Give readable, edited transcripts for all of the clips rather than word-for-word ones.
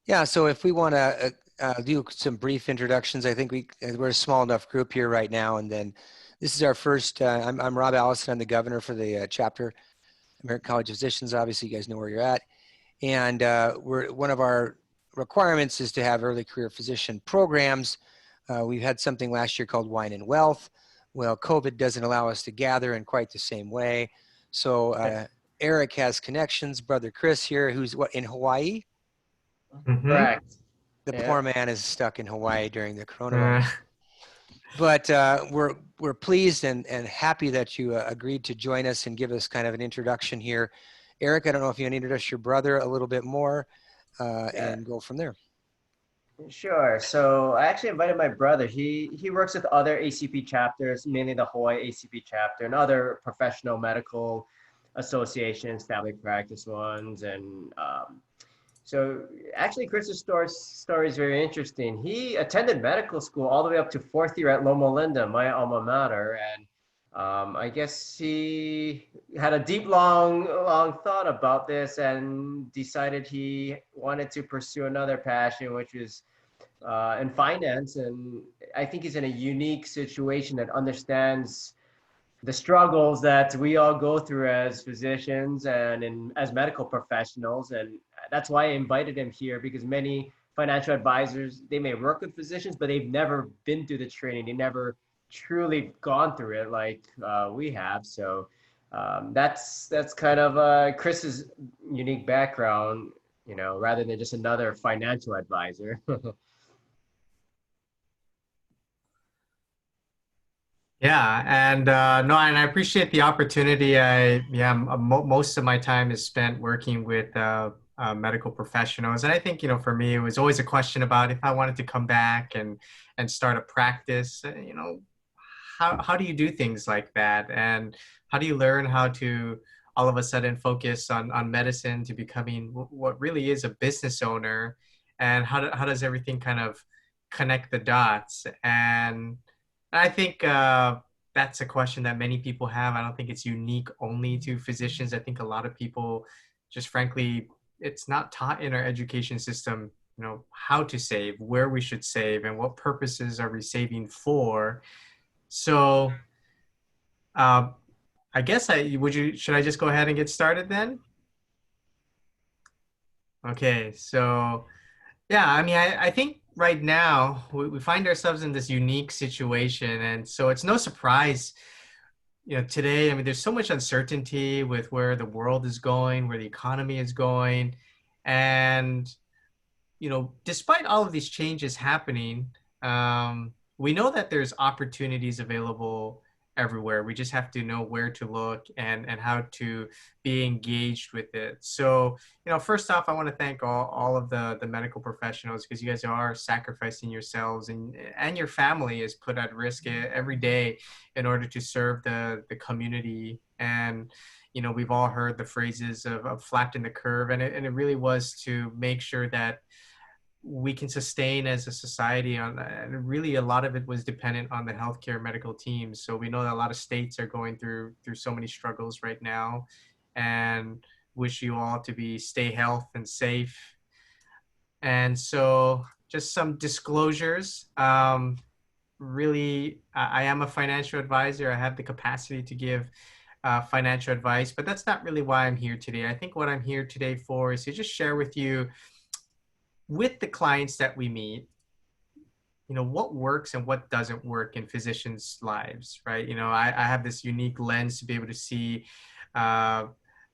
Yeah, so if we want to do some brief introductions, I think we're a small enough group here right now, and then this is our first. I'm Rob Allison. I'm the governor for the chapter, American College of Physicians. Obviously, you guys know where you're at, and we're one of our requirements is to have early career physician programs. We had something last year called Wine and Wealth. Well, COVID doesn't allow us to gather in quite the same way, so Eric has connections. Brother Chris here, who's in Hawaii. Mm-hmm. Correct. The Yeah. poor man is stuck in Hawaii during the coronavirus. Uh, But we're pleased and happy that you agreed to join us and give us kind of an introduction here. Eric, I don't know if you want to introduce your brother a little bit more Yeah. and go from there. Sure. So I actually invited my brother. He works with other ACP chapters, mainly the Hawaii ACP chapter and other professional medical associations, family practice ones, and so actually Chris's story is very interesting. He attended medical school all the way up to fourth year at Loma Linda, my alma mater, and I guess he had a deep, long thought about this and decided he wanted to pursue another passion, which was in finance. And I think he's in a unique situation that understands the struggles that we all go through as physicians and as medical professionals. And that's why I invited him here, because many financial advisors, they may work with physicians, but they've never been through the training. They never truly gone through it like we have. So that's kind of Chris's unique background, rather than just another financial advisor. yeah, and no, and I appreciate the opportunity. Most of my time is spent working with medical professionals, and I think for me, it was always a question about if I wanted to come back and start a practice. How do you do things like that, and how do you learn how to all of a sudden focus on medicine to becoming what really is a business owner, and how does everything kind of connect the dots? And I think that's a question that many people have. I don't think it's unique only to physicians. I think a lot of people just frankly, it's not taught in our education system, how to save, where we should save, and what purposes are we saving for. So uh, I guess should I just go ahead and get started then? Okay, so yeah, I mean, I think right now we find ourselves in this unique situation. And so it's no surprise, today, I mean, there's so much uncertainty with where the world is going, where the economy is going. And, despite all of these changes happening, we know that there's opportunities available everywhere. We just have to know where to look and how to be engaged with it. So, first off, I want to thank all of the medical professionals, because you guys are sacrificing yourselves, and your family is put at risk every day in order to serve the community. And, we've all heard the phrases of flattening the curve, and it really was to make sure that we can sustain as a society on that. And really a lot of it was dependent on the healthcare medical teams. So we know that a lot of states are going through so many struggles right now, and wish you all to stay healthy and safe. And so just some disclosures. Really, I am a financial advisor. I have the capacity to give financial advice, but that's not really why I'm here today. I think what I'm here today for is to just share with you, with the clients that we meet, what works and what doesn't work in physicians' lives, right? I have this unique lens to be able to see uh,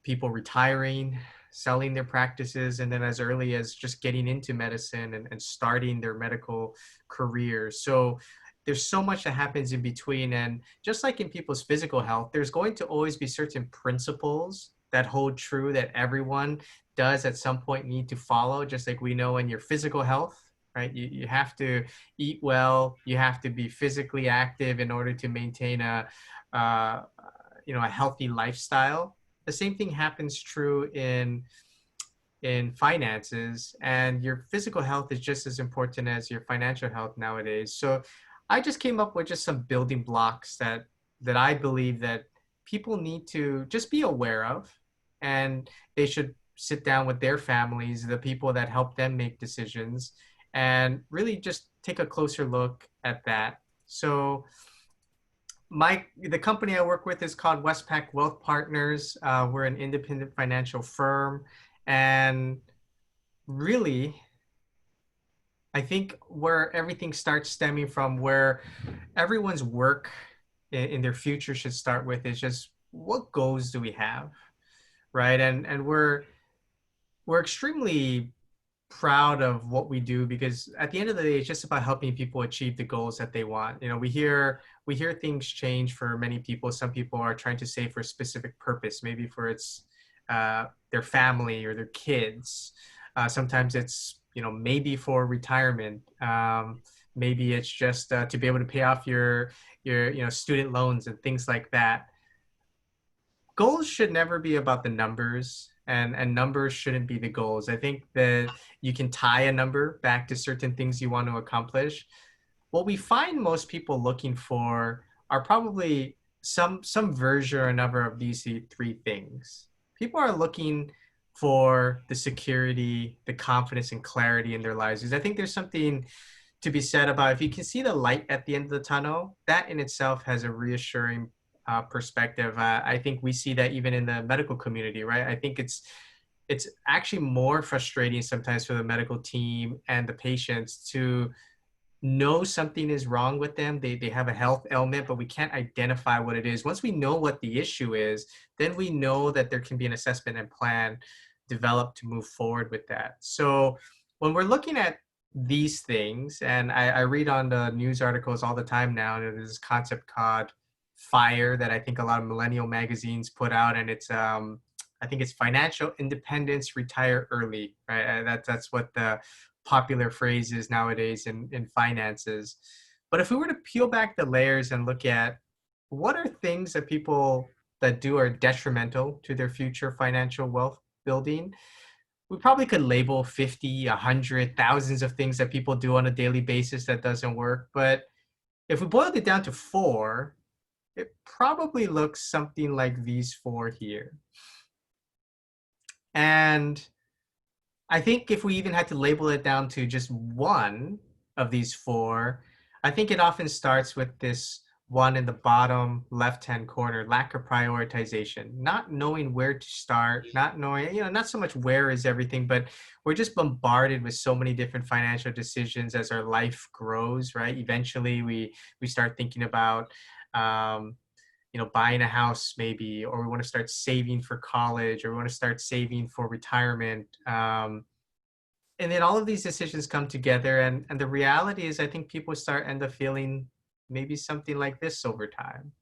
people retiring, selling their practices, and then as early as just getting into medicine and starting their medical careers. So there's so much that happens in between. And just like in people's physical health, there's going to always be certain principles that hold true that everyone does at some point need to follow, just like we know in your physical health, right? You have to eat well, you have to be physically active in order to maintain uh, a healthy lifestyle. The same thing happens true in finances, and your physical health is just as important as your financial health nowadays. So I just came up with just some building blocks that I believe that people need to just be aware of, and they should sit down with their families, the people that help them make decisions, and really just take a closer look at that. So the company I work with is called Westpac Wealth Partners. We're an independent financial firm, and really, I think where everything starts stemming from, where everyone's work in their future should start with, is just what goals do we have, right? And we're extremely proud of what we do, because at the end of the day, it's just about helping people achieve the goals that they want. You know, we hear things change for many people. Some people are trying to save for a specific purpose, maybe for its their family or their kids. Sometimes it's, maybe for retirement. Maybe it's just to be able to pay off your student loans and things like that. Goals should never be about the numbers, and numbers shouldn't be the goals. I think that you can tie a number back to certain things you want to accomplish. What we find most people looking for are probably some version or another of these three things. People are looking for the security, the confidence and clarity in their lives. Because I think there's something to be said about, if you can see the light at the end of the tunnel, that in itself has a reassuring perspective. I think we see that even in the medical community, right? I think it's actually more frustrating sometimes for the medical team and the patients to know something is wrong with them. They have a health ailment, but we can't identify what it is. Once we know what the issue is, then we know that there can be an assessment and plan developed to move forward with that. So when we're looking at these things, and I read on the news articles all the time now, there's this concept called FIRE that I think a lot of millennial magazines put out, and it's I think it's financial independence, retire early, right? That's what the popular phrase is nowadays in finances. But if we were to peel back the layers and look at what are things that people that do are detrimental to their future financial wealth building, we probably could label 50, 100, thousands of things that people do on a daily basis that doesn't work. But if we boiled it down to four, it probably looks something like these four here. And I think if we even had to label it down to just one of these four, I think it often starts with this one in the bottom left-hand corner: lack of prioritization, not knowing where to start, not knowing, not so much where is everything, but we're just bombarded with so many different financial decisions as our life grows, right? Eventually we start thinking about, buying a house maybe, or we want to start saving for college, or we want to start saving for retirement. And then all of these decisions come together, and the reality is, I think people end up feeling maybe something like this over time,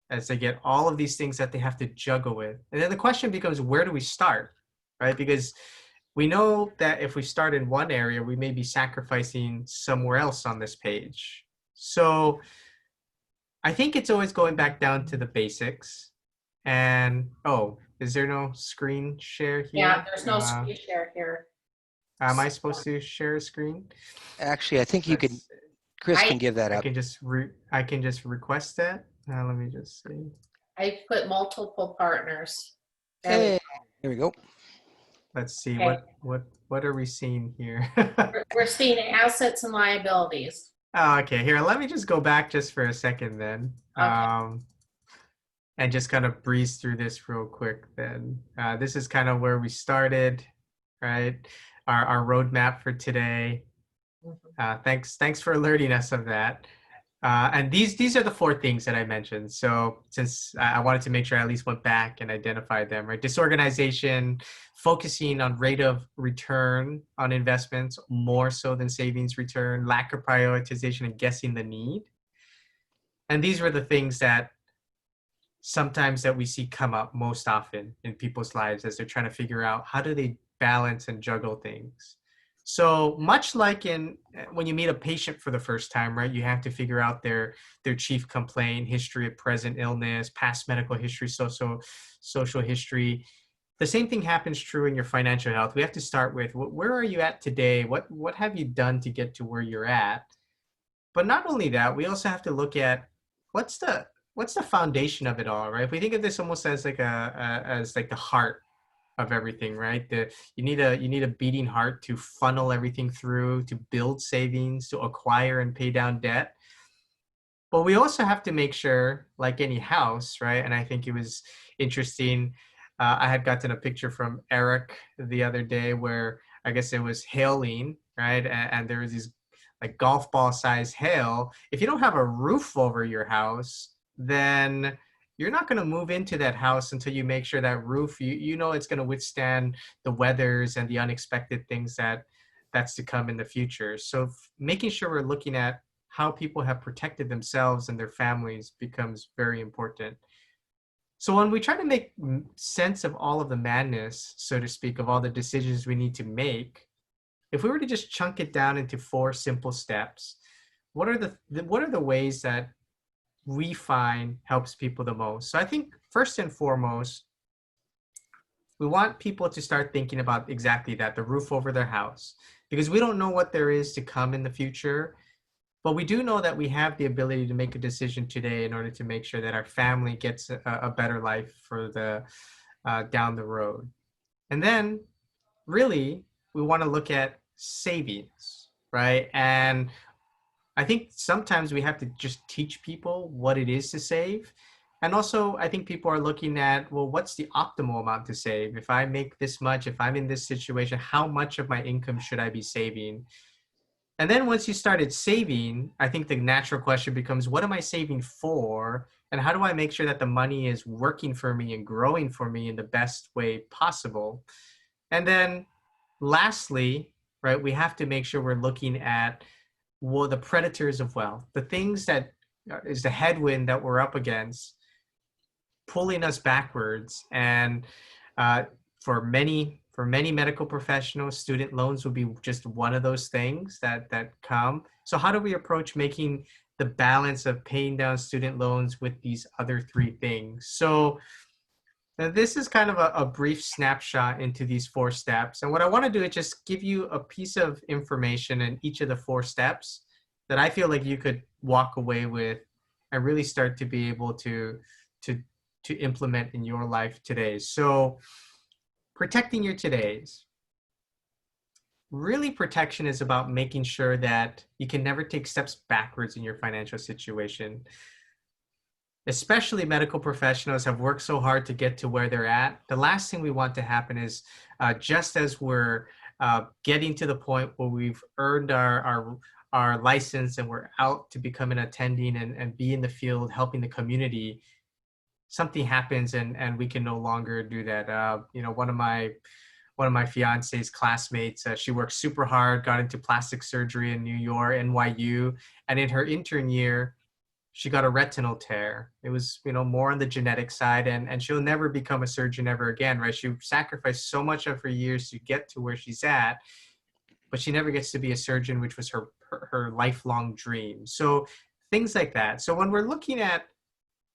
as they get all of these things that they have to juggle with. And then the question becomes, where do we start, right? Because we know that if we start in one area, we may be sacrificing somewhere else on this page. So I think it's always going back down to the basics. And, oh, is there no screen share here? Yeah, there's no screen share here. Am I supposed to share a screen? Actually, I think you can. Chris can give that I up. can just request that. Let me just see. I put multiple partners. Hey, here we go. Let's see. Okay. What are we seeing here? We're seeing assets and liabilities. Oh, okay. Here, let me just go back just for a second then. Okay. And just kind of breeze through this real quick then. This is kind of where we started, right? Our roadmap for today. Thanks for alerting us of that. And these are the four things that I mentioned. So since I wanted to make sure I at least went back and identified them, right? Disorganization, focusing on rate of return on investments more so than savings return, lack of prioritization, and guessing the need. And these were the things that sometimes that we see come up most often in people's lives as they're trying to figure out how do they balance and juggle things. So much like when you meet a patient for the first time, right, you have to figure out their chief complaint, history of present illness, past medical history, social history. The same thing happens true in your financial health. We have to start with where are you at today? What have you done to get to where you're at? But not only that, we also have to look at what's the foundation of it all, right? If we think of this almost as like as like the heart of everything, right? You need a beating heart to funnel everything through, to build savings, to acquire and pay down debt. But we also have to make sure, like any house, right? And I think it was interesting. I had gotten a picture from Eric the other day where I guess it was hailing, right? And there was these like golf ball size hail. If you don't have a roof over your house, then you're not going to move into that house until you make sure that roof, you know, it's going to withstand the weathers and the unexpected things that's to come in the future. So making sure we're looking at how people have protected themselves and their families becomes very important. So when we try to make sense of all of the madness, so to speak, of all the decisions we need to make, if we were to just chunk it down into 4 simple steps, what are the ways that we find helps people the most? So I think first and foremost, we want people to start thinking about exactly that, the roof over their house, because we don't know what there is to come in the future. But we do know that we have the ability to make a decision today in order to make sure that our family gets a better life for the down the road. And then really, we want to look at savings, right? And I think sometimes we have to just teach people what it is to save. And also, I think people are looking at, well, what's the optimal amount to save? If I make this much, if I'm in this situation, how much of my income should I be saving? And then once you started saving, I think the natural question becomes, what am I saving for? And how do I make sure that the money is working for me and growing for me in the best way possible? And then lastly, right, we have to make sure we're looking at, well, the predators of wealth, the things that is the headwind that we're up against, pulling us backwards. And for many medical professionals, student loans would be just one of those things that come. So how do we approach making the balance of paying down student loans with these other 3 things? So now this is kind of a brief snapshot into these 4 steps. And what I want to do is just give you a piece of information in each of the 4 steps that I feel like you could walk away with and really start to be able to implement in your life today. So protecting your todays. Really, protection is about making sure that you can never take steps backwards in your financial situation. Especially medical professionals have worked so hard to get to where they're at. The last thing we want to happen is just as we're getting to the point where we've earned our license and we're out to become an attending and be in the field helping the community, something happens and we can no longer do that. You know, one of my fiance's classmates, she worked super hard, got into plastic surgery in New York, NYU, and in her intern year, she got a retinal tear. It was, you know, more on the genetic side, and she'll never become a surgeon ever again, right? She sacrificed so much of her years to get to where she's at, but she never gets to be a surgeon, which was her lifelong dream. So things like that. So when we're looking at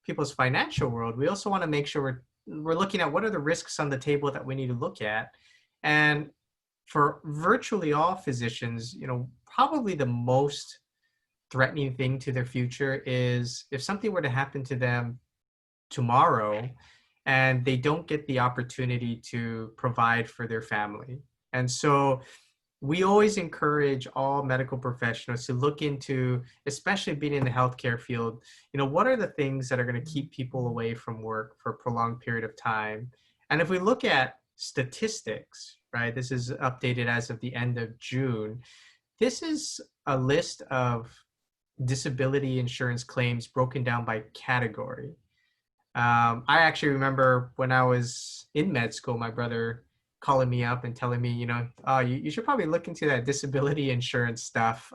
people's financial world, we also want to make sure we're looking at what are the risks on the table that we need to look at. And for virtually all physicians, you know, probably the most threatening thing to their future is if something were to happen to them tomorrow and they don't get the opportunity to provide for their family. And so we always encourage all medical professionals to look into, especially being in the healthcare field, you know, what are the things that are going to keep people away from work for a prolonged period of time? And if we look at statistics, right, this is updated as of the end of June, this is a list of disability insurance claims broken down by category. I actually remember when I was in med school, my brother calling me up and telling me, you know, oh, you should probably look into that disability insurance stuff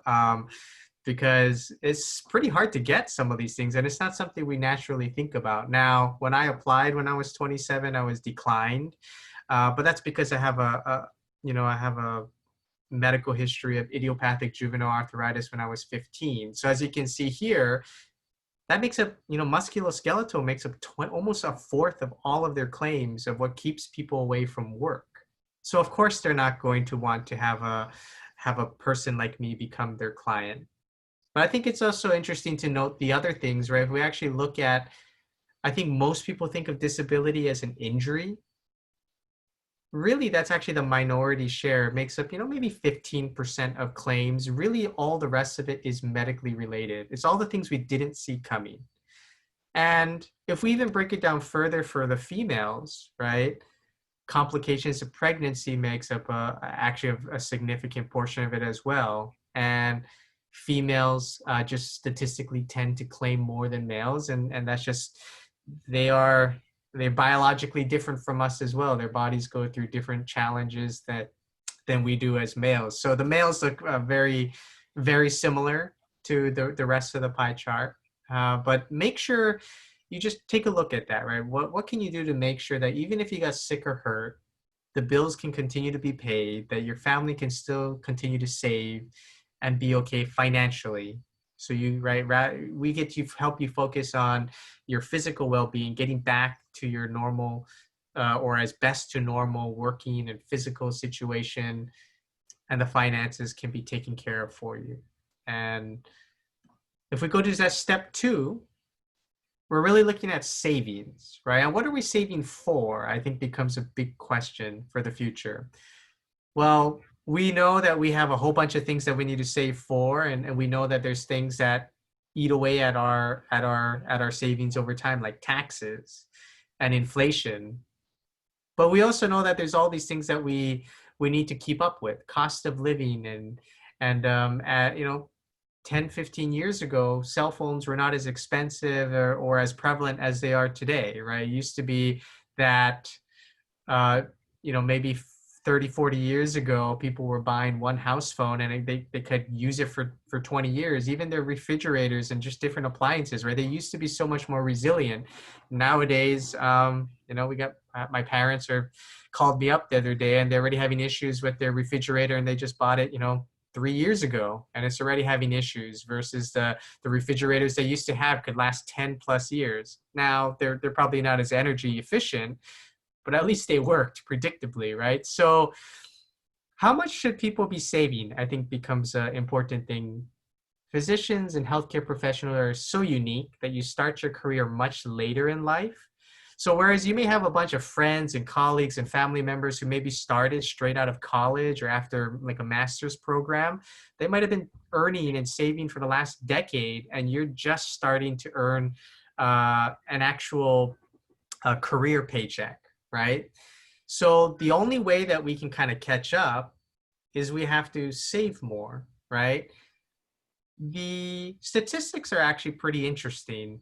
because it's pretty hard to get some of these things. And it's not something we naturally think about. Now, when I applied when I was 27, I was declined. But that's because I have a medical history of idiopathic juvenile arthritis when I was 15. So as you can see here, that makes up, you know, musculoskeletal makes up almost a fourth of all of their claims of what keeps people away from work. So of course they're not going to want to have a person like me become their client. But I think it's also interesting to note the other things, right? If we actually look at, I think most people think of disability as an injury. really that's actually the minority share. It makes up, maybe 15% of claims. Really, all the rest of it is medically related. It's all the things we didn't see coming. And if we even break it down further for the females, right? Complications of pregnancy makes up actually a significant portion of it as well. And females just statistically tend to claim more than males, and that's just they're biologically different from us as well. Their bodies go through different challenges than we do as males. So the males look very, very similar to the rest of the pie chart. But make sure you just take a look at that, right? What can you do to make sure that even if you got sick or hurt, the bills can continue to be paid, that your family can still continue to save and be okay financially. So we get to help you focus on your physical well-being, getting back to your normal or as best to normal working and physical situation, and the finances can be taken care of for you. And if we go to that step 2, we're really looking at savings, right? And what are we saving for? I think becomes a big question for the future. Well, we know that we have a whole bunch of things that we need to save for, and we know that there's things that eat away at our savings over time, like taxes and inflation. But we also know that there's all these things that we need to keep up with, cost of living, and 10, 15 years ago, cell phones were not as expensive or as prevalent as they are today, right? It used to be that, maybe 30, 40 years ago, people were buying one house phone and they could use it for 20 years, even their refrigerators and just different appliances, right? They used to be so much more resilient. Nowadays, we got, my parents called me up the other day and they're already having issues with their refrigerator and they just bought it, 3 years ago, and it's already having issues versus the refrigerators they used to have could last 10 plus years. Now they're probably not as energy efficient, but at least they worked predictably, right? So how much should people be saving, I think becomes an important thing. Physicians and healthcare professionals are so unique that you start your career much later in life. So whereas you may have a bunch of friends and colleagues and family members who maybe started straight out of college or after like a master's program, they might have been earning and saving for the last decade, and you're just starting to earn an actual career paycheck, right? So the only way that we can kind of catch up is we have to save more, right? The statistics are actually pretty interesting.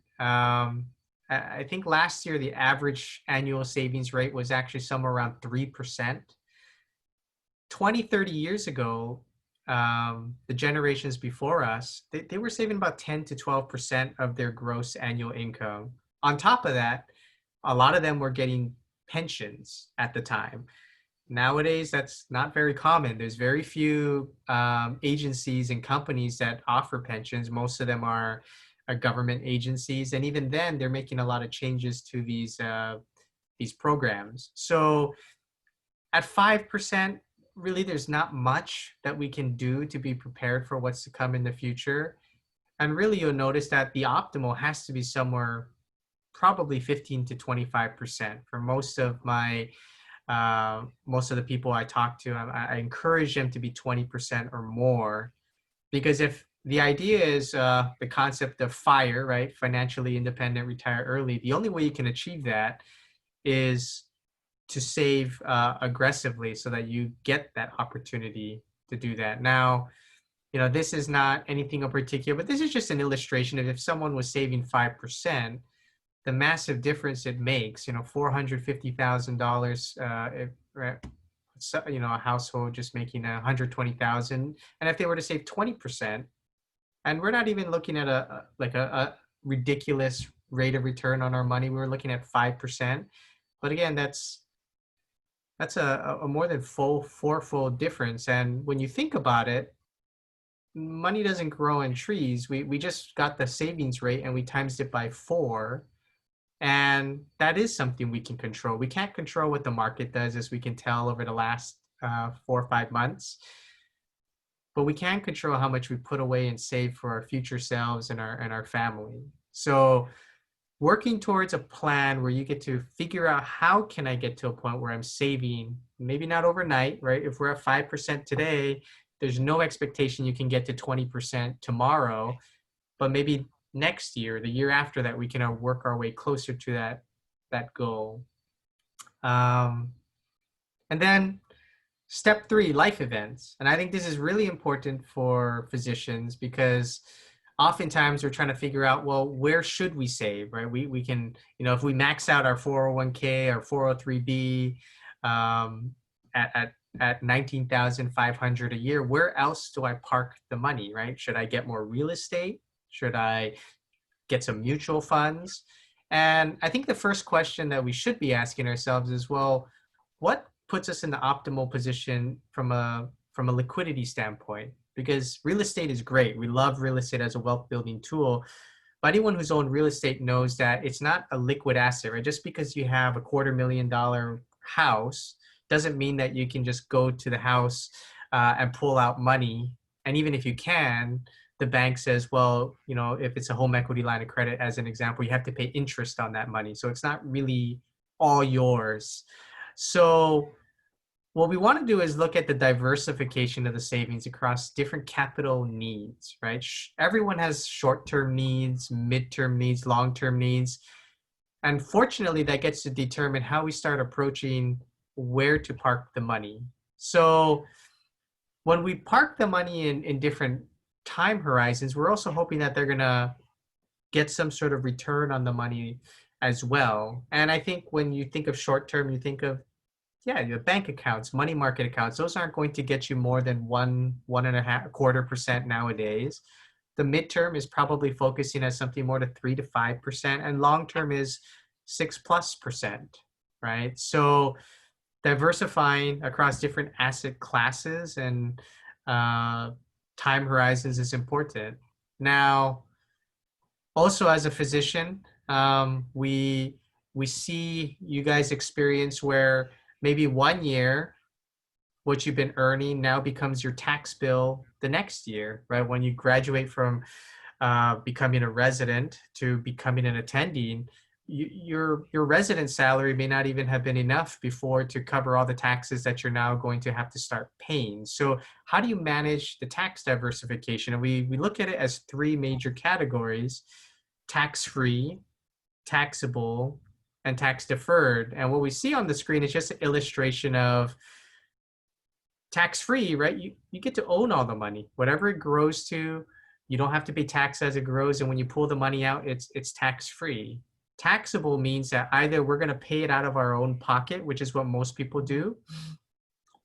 I think last year, the average annual savings rate was actually somewhere around 3%. 20, 30 years ago, the generations before us, they were saving about 10 to 12% of their gross annual income. On top of that, a lot of them were getting pensions at the time. Nowadays, that's not very common. There's very few agencies and companies that offer pensions. Most of them are government agencies, and even then, they're making a lot of changes to these programs. So, at 5%, really, there's not much that we can do to be prepared for what's to come in the future. And really, you'll notice that the optimal has to be somewhere probably 15 to 25%. For most of the people I talk to, I encourage them to be 20% or more, because if the idea is the concept of FIRE, right? Financially independent, retire early. The only way you can achieve that is to save aggressively so that you get that opportunity to do that. Now, this is not anything in particular, but this is just an illustration of if someone was saving 5%, the massive difference it makes, $450,000, a household just making $120,000. And if they were to save 20%, and we're not even looking at a ridiculous rate of return on our money, we're looking at 5%. But again, that's a more than fourfold difference. And when you think about it, money doesn't grow in trees. We just got the savings rate and we times it by 4. And that is something we can control. We can't control what the market does, as we can tell over the last 4 or 5 months. But we can control how much we put away and save for our future selves and our family. So working towards a plan where you get to figure out how can I get to a point where I'm saving, maybe not overnight, right? If we're at 5% today, there's no expectation you can get to 20% tomorrow, but maybe next year, the year after that, we can work our way closer to that goal. And then step 3, life events. And I think this is really important for physicians because oftentimes we're trying to figure out, well, where should we save, right? We can, if we max out our 401k, our 403b at 19,500 a year, where else do I park the money, right? Should I get more real estate? Should I get some mutual funds? And I think the first question that we should be asking ourselves is, well, what puts us in the optimal position from a liquidity standpoint? Because real estate is great. We love real estate as a wealth building tool. But anyone who's owned real estate knows that it's not a liquid asset, right? Just because you have a $250,000 house doesn't mean that you can just go to the house and pull out money. And even if you can, the bank says, well, if it's a home equity line of credit, as an example, you have to pay interest on that money. So it's not really all yours. So what we want to do is look at the diversification of the savings across different capital needs, right? Everyone has short-term needs, mid-term needs, long-term needs. And fortunately, that gets to determine how we start approaching where to park the money. So when we park the money in different time horizons, we're also hoping that they're going to get some sort of return on the money as well. And I think when you think of short-term, you think of your bank accounts, money market accounts. Those aren't going to get you more than 1.25% nowadays. The midterm is probably focusing at something more to 3 to 5%, and long term is 6+%, right? So diversifying across different asset classes and time horizons is important. Now, also as a physician, we see you guys experience where maybe 1 year, what you've been earning now becomes your tax bill the next year, right? When you graduate from becoming a resident to becoming an attending, your resident salary may not even have been enough before to cover all the taxes that you're now going to have to start paying. So how do you manage the tax diversification? And we look at it as 3 major categories: tax-free, taxable, and tax deferred. And what we see on the screen is just an illustration of tax-free, right? You get to own all the money. Whatever it grows to, you don't have to pay tax as it grows. And when you pull the money out, it's tax-free. Taxable means that either we're going to pay it out of our own pocket, which is what most people do,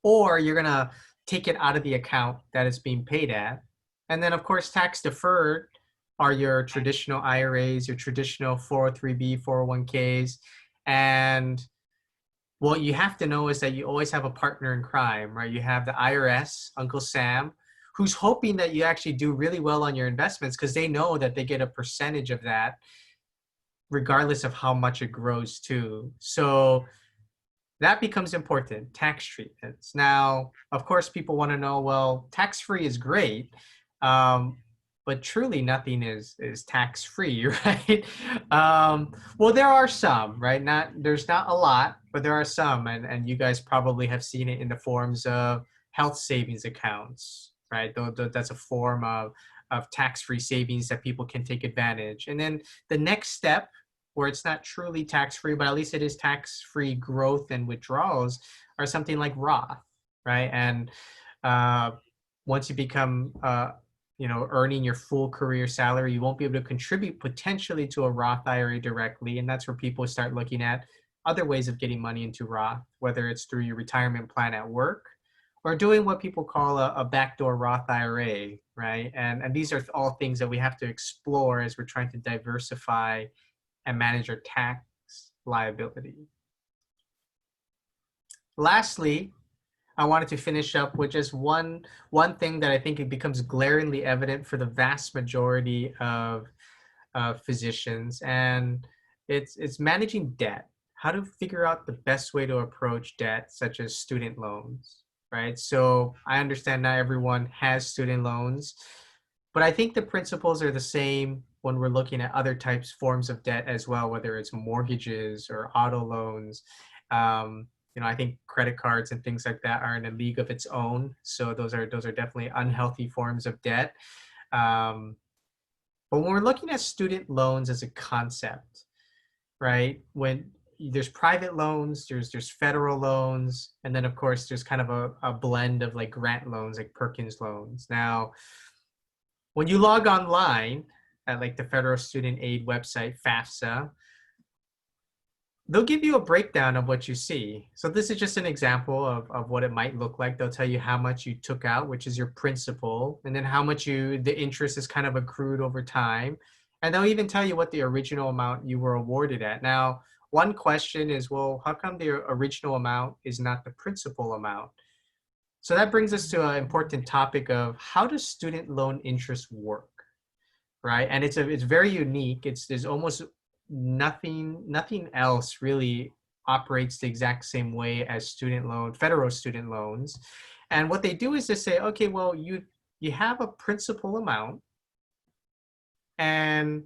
or you're going to take it out of the account that it's being paid at. And then, of course, tax deferred are your traditional IRAs, your traditional 403b, 401ks. And what you have to know is that you always have a partner in crime, right? You have the IRS, Uncle Sam, who's hoping that you actually do really well on your investments because they know that they get a percentage of that regardless of how much it grows to. So that becomes important, tax treatments. Now, of course, people want to know, well, tax-free is great, but truly nothing is tax-free, right? Well, there are some, right? There's not a lot, but there are some, and you guys probably have seen it in the forms of health savings accounts, right? That's a form of tax-free savings that people can take advantage. And then the next step, where it's not truly tax-free, but at least it is tax-free growth and withdrawals, are something like Roth, right? And once you become, earning your full career salary, you won't be able to contribute potentially to a Roth IRA directly. And that's where people start looking at other ways of getting money into Roth, whether it's through your retirement plan at work or doing what people call a backdoor Roth IRA, right? And these are all things that we have to explore as we're trying to diversify and manage our tax liability. Lastly, I wanted to finish up with just one thing that I think it becomes glaringly evident for the vast majority of physicians, and it's managing debt. How to figure out the best way to approach debt, such as student loans, right? So I understand not everyone has student loans, but I think the principles are the same when we're looking at other types, forms of debt as well, whether it's mortgages or auto loans. I think credit cards and things like that are in a league of its own. So those are definitely unhealthy forms of debt. Um, but when we're looking at student loans as a concept, right? When there's private loans, there's federal loans, and then of course there's kind of a blend of like grant loans, like Perkins loans. Now, when you log online at like the Federal Student Aid website, FAFSA, they'll give you a breakdown of what you see. So this is just an example of what it might look like. They'll tell you how much you took out, which is your principal, and then how much the interest is kind of accrued over time. And they'll even tell you what the original amount you were awarded at. Now, one question is, well, how come the original amount is not the principal amount? So that brings us to an important topic of how does student loan interest work, right? And it's very unique. There's almost nothing else really operates the exact same way as federal student loans. And what they do is they say, okay, well, you have a principal amount, and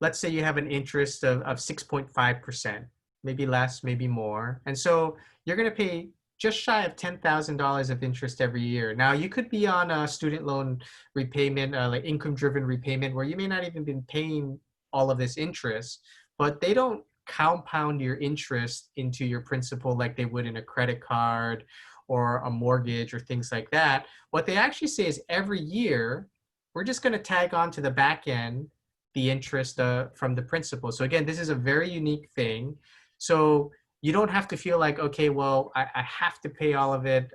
let's say you have an interest of 6.5%, maybe less, maybe more. And so you're going to pay just shy of $10,000 of interest every year. Now, you could be on a student loan repayment, like income-driven repayment, where you may not even been paying all of this interest, but they don't compound your interest into your principal like they would in a credit card or a mortgage or things like that. What they actually say is every year, we're just going to tag on to the back end the interest from the principal. So again, this is a very unique thing. So you don't have to feel like, okay, well, I have to pay all of it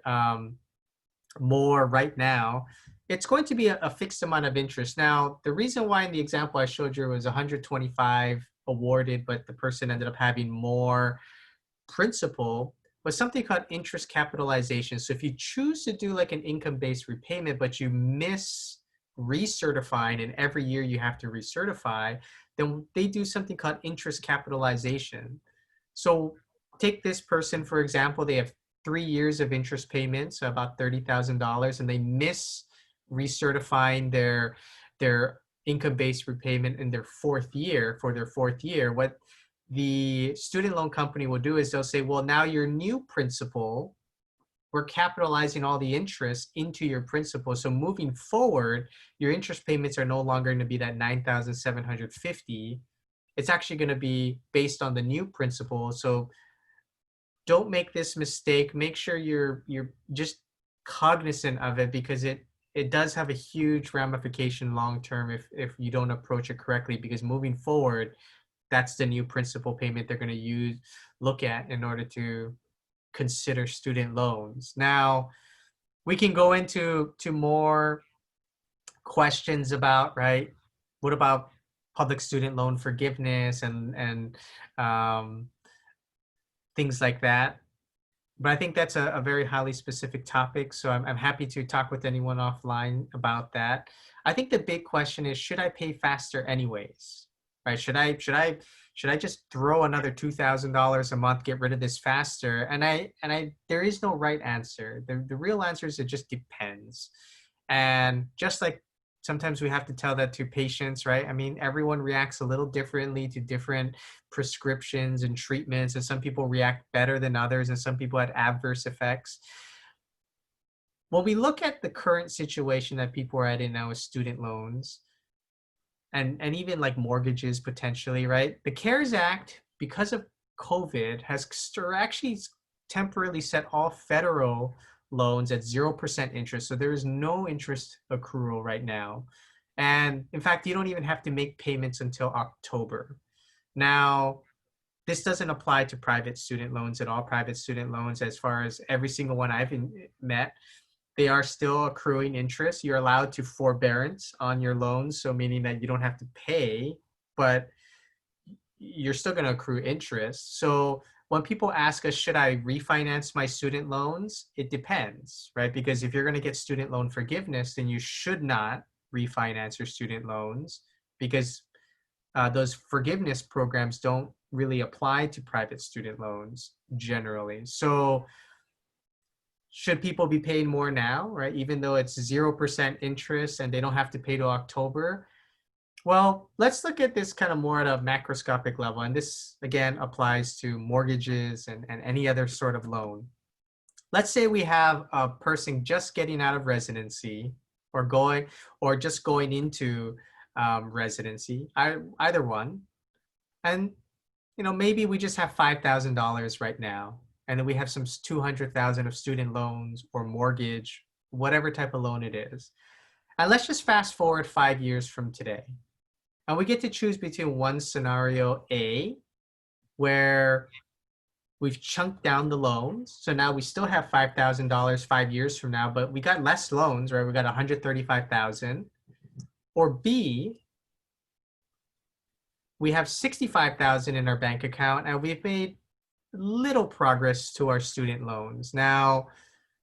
more right now. It's going to be a fixed amount of interest. Now, the reason why in the example I showed you was 125 awarded, but the person ended up having more principal was something called interest capitalization. So if you choose to do like an income-based repayment, but you miss recertifying and every year you have to recertify, then they do something called interest capitalization. So take this person, for example, they have 3 years of interest payments, so about $30,000, and they miss recertifying their income-based repayment in their fourth year. What the student loan company will do is they'll say, well, now your new principal, we're capitalizing all the interest into your principal. So moving forward, your interest payments are no longer going to be that $9,750. It's actually going to be based on the new principal. So don't make this mistake. Make sure you're just cognizant of it, because it does have a huge ramification long term if you don't approach it correctly, because moving forward, that's the new principal payment they're going to look at in order to consider student loans. Now, we can go into more questions about, right, what about public student loan forgiveness and things like that. But I think that's a very highly specific topic. So I'm happy to talk with anyone offline about that. I think the big question is, should I pay faster anyways? Right? Should I just throw another $2,000 a month, get rid of this faster? And there is no right answer. The real answer is it just depends. And just like sometimes we have to tell that to patients, right? I mean, everyone reacts a little differently to different prescriptions and treatments, and some people react better than others, and some people had adverse effects. When we look at the current situation that people are at in now with student loans and even like mortgages potentially, right? The CARES Act, because of COVID, has actually temporarily set all federal loans at 0% interest. So there is no interest accrual right now. And in fact, you don't even have to make payments until October. Now, this doesn't apply to private student loans at all. Private student loans, as far as every single one I've met, they are still accruing interest. You're allowed to forbearance on your loans, so meaning that you don't have to pay, but you're still going to accrue interest. So when people ask us, should I refinance my student loans? It depends, right? Because if you're going to get student loan forgiveness, then you should not refinance your student loans, because those forgiveness programs don't really apply to private student loans generally. So should people be paying more now, right? Even though it's 0% interest and they don't have to pay till October? Well, let's look at this kind of more at a macroscopic level. And this, again, applies to mortgages and any other sort of loan. Let's say we have a person just getting out of residency or going or just going into residency, either one. And maybe we just have $5,000 right now, and then we have some 200,000 of student loans or mortgage, whatever type of loan it is. And let's just fast forward 5 years from today. And we get to choose between one scenario A, where we've chunked down the loans. So now we still have $5,000 5 years from now, but we got less loans, right? We got 135,000. Or B, we have 65,000 in our bank account and we've made little progress to our student loans. Now,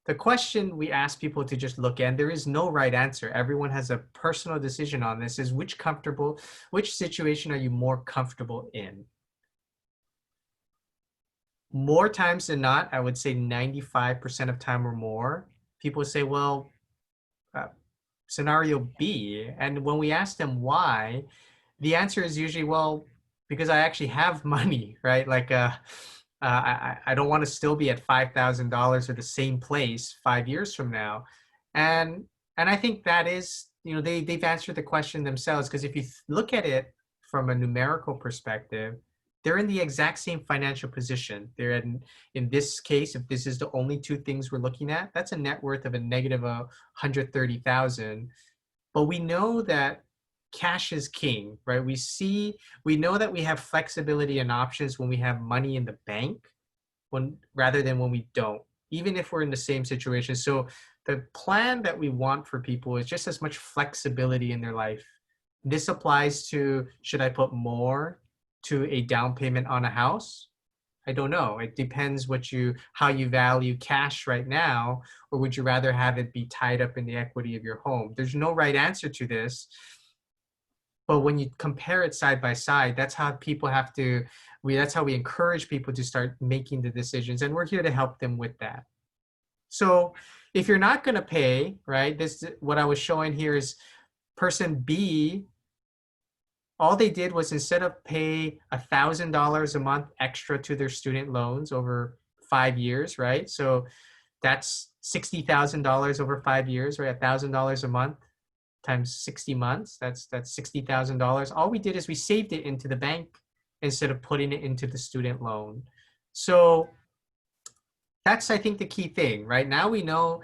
the question we ask people to just look at, and there is no right answer. Everyone has a personal decision on this, is which situation are you more comfortable in? More times than not, I would say 95% of time or more, people say, well, scenario B. And when we ask them why, the answer is usually, well, because I actually have money, right? Like, I don't want to still be at $5,000 or the same place 5 years from now. And I think that is, they've answered the question themselves, because if you look at it from a numerical perspective, they're in the exact same financial position. They're in this case, if this is the only two things we're looking at, that's a net worth of a negative 130,000. But we know that cash is king, right? We know that we have flexibility and options when we have money in the bank, rather than when we don't, even if we're in the same situation. So the plan that we want for people is just as much flexibility in their life. This applies to, should I put more to a down payment on a house? I don't know. It depends how you value cash right now, or would you rather have it be tied up in the equity of your home? There's no right answer to this. But when you compare it side by side, that's how that's how we encourage people to start making the decisions. And we're here to help them with that. So if you're not going to pay, right, what I was showing here is person B, all they did was, instead of pay $1,000 a month extra to their student loans over 5 years, right? So that's $60,000 over 5 years, right? $1,000 a month times 60 months, that's $60,000. All we did is we saved it into the bank instead of putting it into the student loan. So that's, I think, the key thing. Right now we know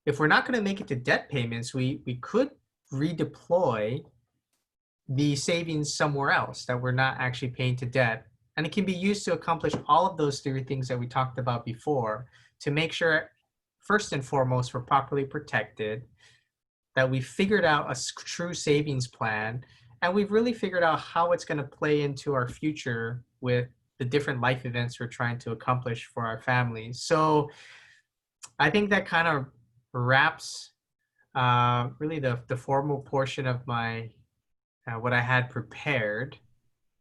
if we're not going to make it to debt payments, we could redeploy the savings somewhere else that we're not actually paying to debt. And it can be used to accomplish all of those three things that we talked about before, to make sure, first and foremost, we're properly protected, that we figured out a true savings plan, and we've really figured out how it's going to play into our future with the different life events we're trying to accomplish for our families. So I think that kind of wraps really the formal portion of my what I had prepared.